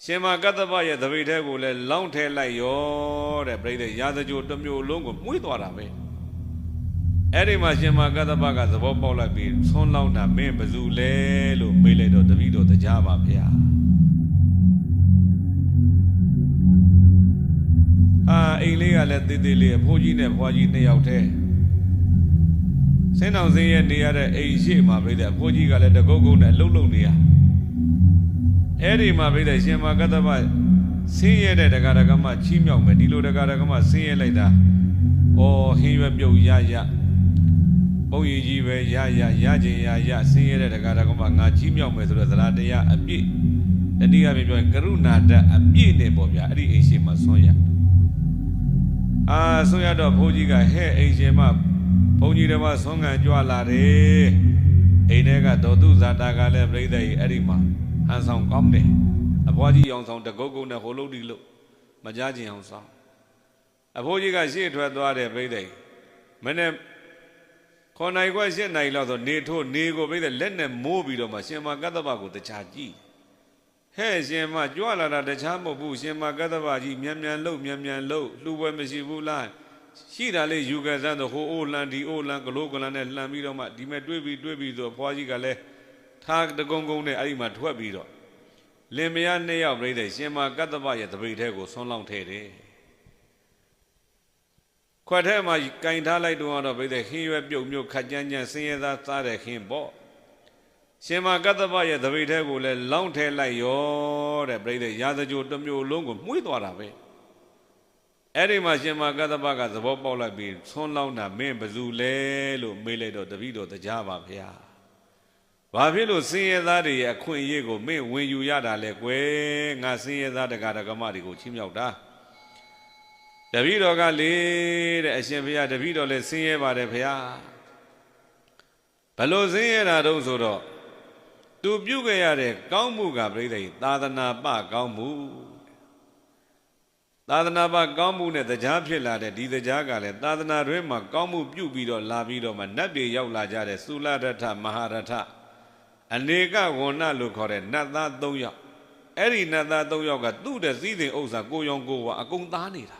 ရှင်မကတ္တပရဲ့သပိတ်ထဲကိုလည်းလောင်းထဲလိုက်ရောတဲ့ပြိဿရာဇကြိုတစ်မျိုးလုံးကိုမှုေးသွားတာပဲအဲ့ဒီမှာရှင်မကတ္တပကသဘောပေါက်လိုက်ပြီးဆွန်းလောင်းတာမင်းဘယ်သူလဲလို့မေးလိုက်တော့တပည့်တော်တရားပါဗျာအိမ်လေးကလည်းတေးသေးလေးအဖိုးကြီးနဲ့ဖွားကြီးနှစ်ယောက်တည်းစင်းအောင်စင်းရဲ့နေရတဲ့အိမ်ရှိမှာပြိဿအဖိုးကြီးကလည်းတကုတ်ကုတ်နဲ့လှုပ်လှုပ်နေရအဲ့ဒီမှာပြိဿရှင်မကတ္တပဆင်းရဲတဲ့တရားဓမ္မချီးမြှောက်မယ်ဒီလိုတရားဓမ္မဆင်းရဲလိုက်တာဩဟင်းရွက်ပြုတ်ရပုံရည်ကြီးပဲရခြင်းရဆင်းရဲတဲ့တရားဓမ္မငါချီးမြှောက်မယ်ဆိုတော့သရတရားအပြည့်တတိယပြပြောရင်ကရုဏာဓာတ်အပြည့်နဲ့ပေါ့ဗျာအဲ့ဒီအိမ်ရှိမှာဆွံ့ရဆွံ့ရတော့ဘိုးကြီးကဟဲ့အိမ်ရှင်မဘုန်းကြီးတော်မဆွမ်းခံကြွလာတယ်အိမ်ထဲကဒေါတုဇာတာကလည်းပြိဿကြီးအဲ့ဒီမှာဟန်ဆောင်ကောင်းတယ်အဘွားကြီးအောင်ဆောင်တကုတ်ကုတ်နဲ့ဟိုလုတ်ဒီလို့မကြားခြင်းအောင်ဆောင်အဖိုးကြီးကရှေ့ထွက်သွားတယ်ပြိဿကြီးမနေ့9နိုင်ခွဲ10နိုင်လောက်ဆိုနေထိုးနေကိုပြိဿလက်နဲ့မိုးပြီးတော့မှရှင်မကတ္တပကိုတခြားကြည့်ဟဲ့ရှင်မကြွလာတာတခြားမဟုတ်ဘူးရှင်မကတ္တပကြီးမြန်လှုပ်လှူပွဲမရှိဘူးလားရှိတာလေးယူကြစမ်းတော့ဟိုအိုလန်ဒီအိုလန်ကလိုကလန်နဲ့လှန်ပြီးတော့မှဒီမဲ့တွေးပြီးဆိုအဖွားကြီးကလည်းထားတကုံကုံနဲ့အဲ့ဒီမှာထွက်ပြီးတော့လင်မယားနှစ်ယောက်ပြိဿရှင်မကတ္တပရဲ့တပိတ်ထဲကိုဆွန်းလောင်းထဲတယ်ခွက်ထဲမှာကင်ထားလိုက်တော့ပြိဿခင်းရွက်ပြုတ်မြို့ခတ်ကြမ်းဆင်းရဲသားစားတဲ့ခင်းပေါ့ရှင်မကတ္တပရဲ့သပိတ်ထဲကိုလည်းလောင်းထဲလိုက်ရောတဲ့ပြိဿရာဇကြိုတစ်မျိုးလုံးကိုမှုေးသွားတာပဲအဲ့ဒီမှာရှင်မကတ္တပကသဘောပေါက်လိုက်ပြီးဆွန်းလောင်းတာမင်းဘယ်သူလဲလို့မေးလိုက်တော့တပည့်တော်တရားပါဗျာဘာဖြစ်လို့ဆင်းရဲသားတွေရဲ့အခွင့်အရေးကိုမင်းဝင်ယူရတာလဲကွယ်ငါဆင်းရဲသားတရားဓမ္မတွေကိုချီးမြှောက်တာတပည့်တော်ကလေတဲ့အရှင်ဘုရားတပည့်တော်လည်းဆင်းရဲပါတယ်ဘုရားဘလို့ဆင်းရဲတာတုံးဆိုတော့သူပြုခဲ့ရတဲ့ကောင်းမှုကပြိဿသာသနာပကောင်းမှုသာသနာပကောင်းမှုနဲ့တရားဖြစ်လာတဲ့ဒီတရားကလည်းသာသနာတွင်မှာကောင်းမှုပြုပြီးတော့လာပြီးတော့မှနတ်တွေရောက်လာကြတဲ့သုလရထမဟာရထအနေကဝဏလို့ခေါ်တဲ့နတ်သား3ယောက်အဲ့ဒီနတ်သား3ယောက်ကသူ့တဲ့စည်းစိမ်ဥစ္စာကိုရောင်ကိုဝါအကုန်သားနေတာ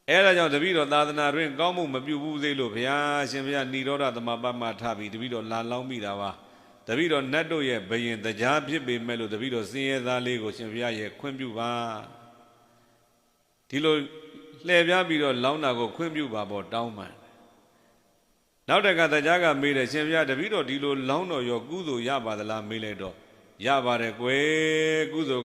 အဲ့ဒါကြောင့်တပည့်တော်သာသနာတွင်ကောင်းမှုမပြုဘူးသေးလို့ဘုရားရှင်ဘုရားဏိရောဓသမပမထပြီးတပည့်တော်လာလောင်းမိတာပါတပည့်တော်နတ်တို့ရဲ့ဘယင်တရားဖြစ်ပေမဲ့လို့တပည့်တော်စင်ရဲသားလေးကိုရှင်ဘုရားရဲ့ခွင့်ပြုပါဒီလိုလှည့်ပြားပြီးတော့လောင်းတာကိုခွင့်ပြုပါပေါ့တောင်းပန်နောက်တခါတရားကမေးတယ်ရှင်ဘုရားတပည့်တော်ဒီလိုလောင်းတော်ရောကုသိုလ်ရပါသလားမေးလိုက်တော့ရပါတယ်ကွယ်ကုသိုလ်